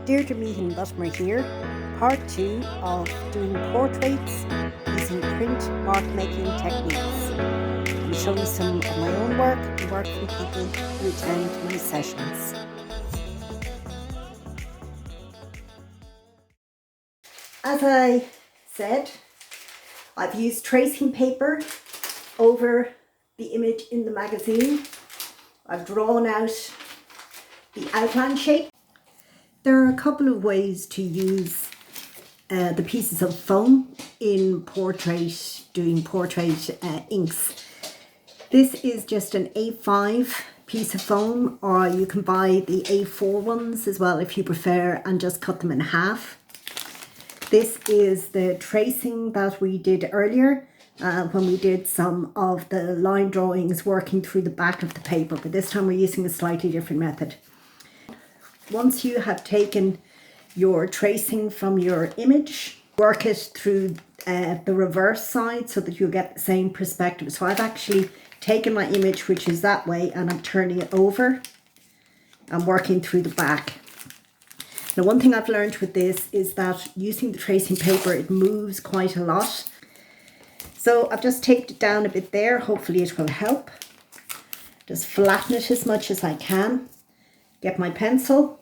Deirdre Meehan Buttimer here, part 2 of doing portraits using print mark making techniques. I'm showing some of my own work and work from people who attend my sessions. As I said, I've used tracing paper over the image in the magazine. I've drawn out the outline shape. There are a couple of ways to use the pieces of foam in doing portrait inks. This is just an A5 piece of foam, or you can buy the A4 ones as well if you prefer, and just cut them in half. This is the tracing that we did earlier when we did some of the line drawings working through the back of the paper, but this time we're using a slightly different method. Once you have taken your tracing from your image, work it through the reverse side so that you'll get the same perspective. So I've actually taken my image, which is that way, and I'm turning it over and working through the back. Now, one thing I've learned with this is that using the tracing paper, it moves quite a lot. So I've just taped it down a bit there. Hopefully it will help. Just flatten it as much as I can. Get my pencil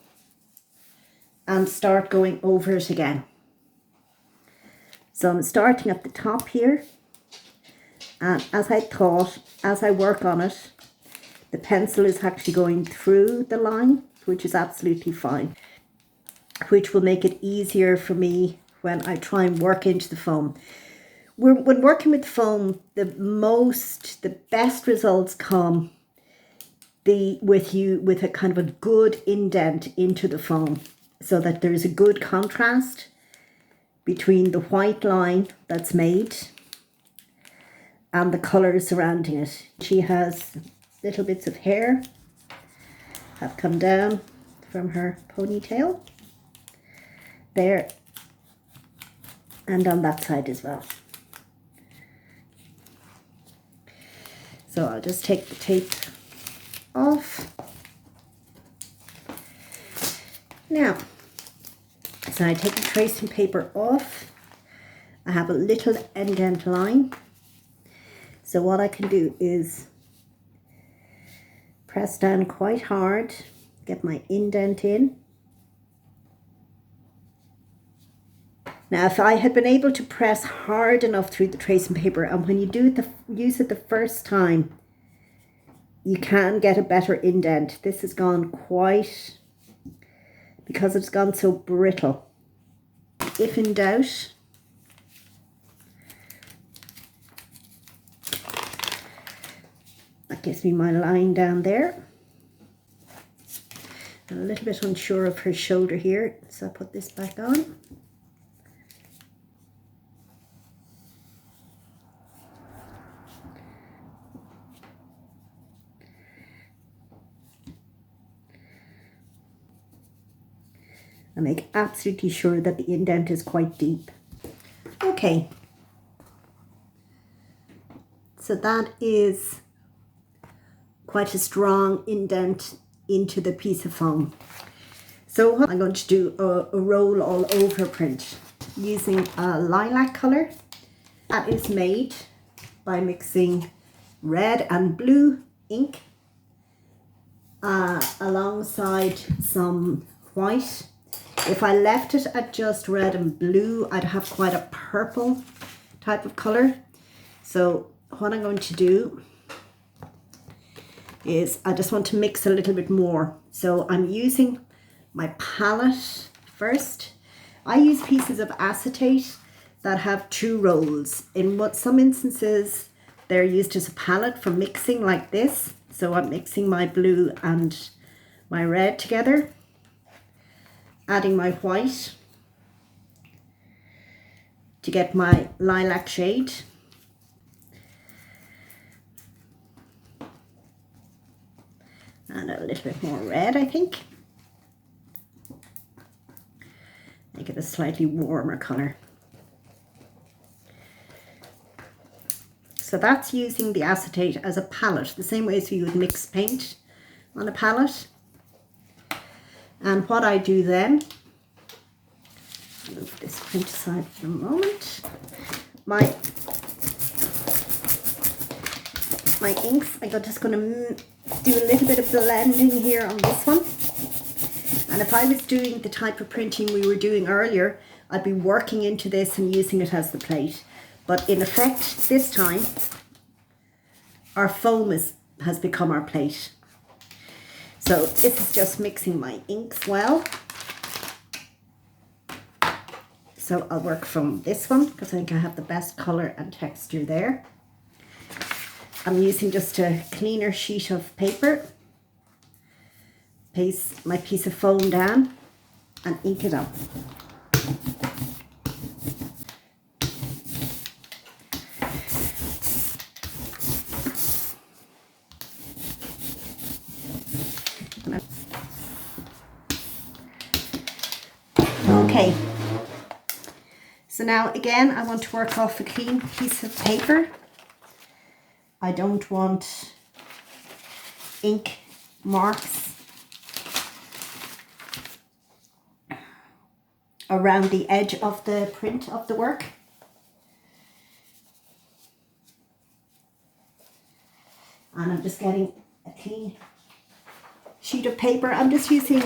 and start going over it again. So I'm starting at the top here, and as I thought, as I work on it, the pencil is actually going through the line, which is absolutely fine, which will make it easier for me when I try and work into the foam. When working with foam, the best results come with a kind of a good indent into the foam, so that there's a good contrast between the white line that's made and the colours surrounding it. She has little bits of hair have come down from her ponytail there, and on that side as well. So I'll just take the tape off. Now, so I take the tracing paper off. I have a little indent line. So what I can do is press down quite hard, get my indent in. Now, if I had been able to press hard enough through the tracing paper, and when you use it the first time, you can get a better indent. This has gone quite, because it's gone so brittle. If in doubt, that gives me my line down there. I'm a little bit unsure of her shoulder here, so I'll put this back on. And make absolutely sure that the indent is quite deep. Okay, so that is quite a strong indent into the piece of foam. So I'm going to do a roll all over print using a lilac colour. That is made by mixing red and blue ink alongside some white. If I left it at just red and blue, I'd have quite a purple type of colour. So what I'm going to do is I just want to mix a little bit more. So I'm using my palette first. I use pieces of acetate that have 2 rolls. In some instances, they're used as a palette for mixing like this. So I'm mixing my blue and my red together, adding my white to get my lilac shade. And a little bit more red, I think. Make it a slightly warmer colour. So that's using the acetate as a palette, the same way as you would mix paint on a palette. And what I do then print aside for a moment. My inks, I'm just going to do a little bit of blending here on this one. And if I was doing the type of printing we were doing earlier, I'd be working into this and using it as the plate. But in effect, this time, our foam has become our plate. So this is just mixing my inks well. So I'll work from this one because I think I have the best colour and texture there. I'm using just a cleaner sheet of paper. Paste my piece of foam down and ink it up. Okay, so now again I want to work off a clean piece of paper. I don't want ink marks around the edge of the print of the work. And I'm just getting a clean sheet of paper. I'm just using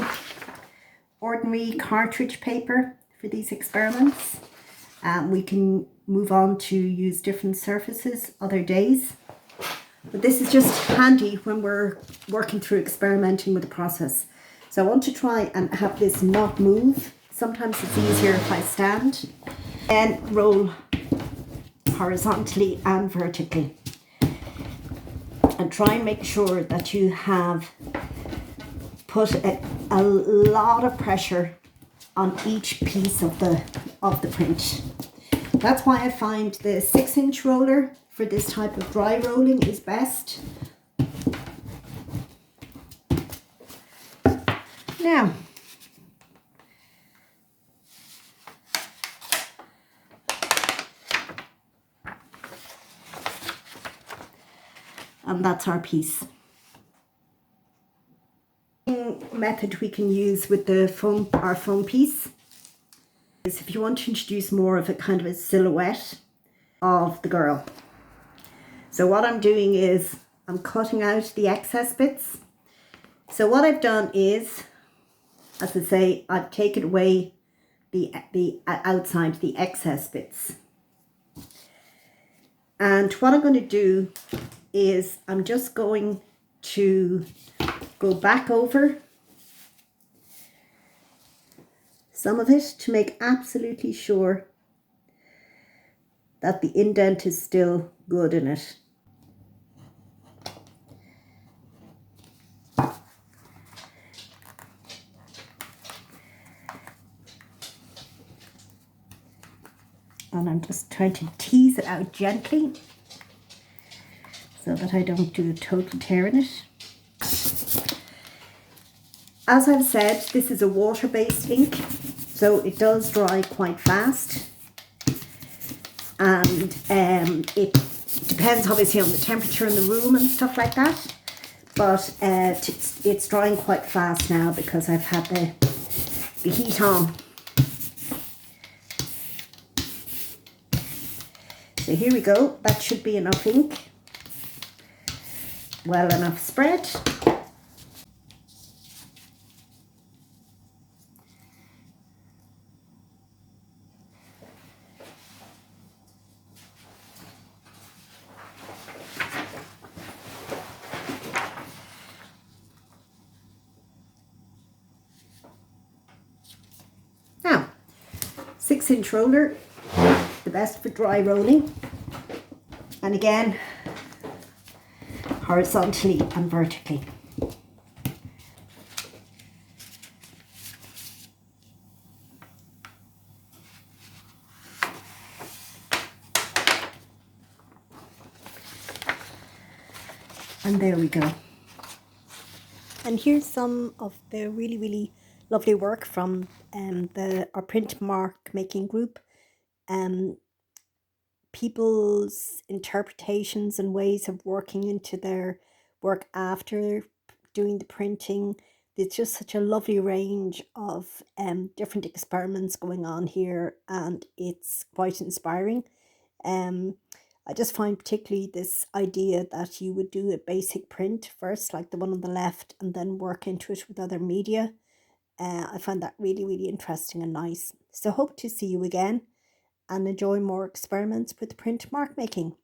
ordinary cartridge paper for these experiments. We can move on to use different surfaces other days. But this is just handy when we're working through experimenting with the process. So I want to try and have this not move. Sometimes it's easier if I stand. And roll horizontally and vertically. And try and make sure that you have put a lot of pressure on each piece of the print. That's why I find the 6-inch roller for this type of dry rolling is best. Now, and that's our piece. Method we can use with the foam, our foam piece, is if you want to introduce more of a kind of a silhouette of the girl. So what I'm doing is I'm cutting out the excess bits. So what I've done is, as I say, I've taken away the outside, the excess bits. And what I'm going to do is I'm just going to go back over some of it to make absolutely sure that the indent is still good in it. And I'm just trying to tease it out gently so that I don't do a total tear in it. As I've said, this is a water-based ink, so it does dry quite fast. And it depends obviously on the temperature in the room and stuff like that. But it's drying quite fast now because I've had the heat on. So here we go, that should be enough ink. Well enough spread. Now, 6-inch roller, the best for dry rolling. And again, horizontally and vertically. And there we go. And here's some of the really, really lovely work from our print mark making group. People's interpretations and ways of working into their work after doing the printing, It's just such a lovely range of different experiments going on here, and it's quite inspiring. Um, I just find particularly this idea that you would do a basic print first, like the one on the left, and then work into it with other media. I find that really, really interesting and nice. So hope to see you again and enjoy more experiments with print mark making.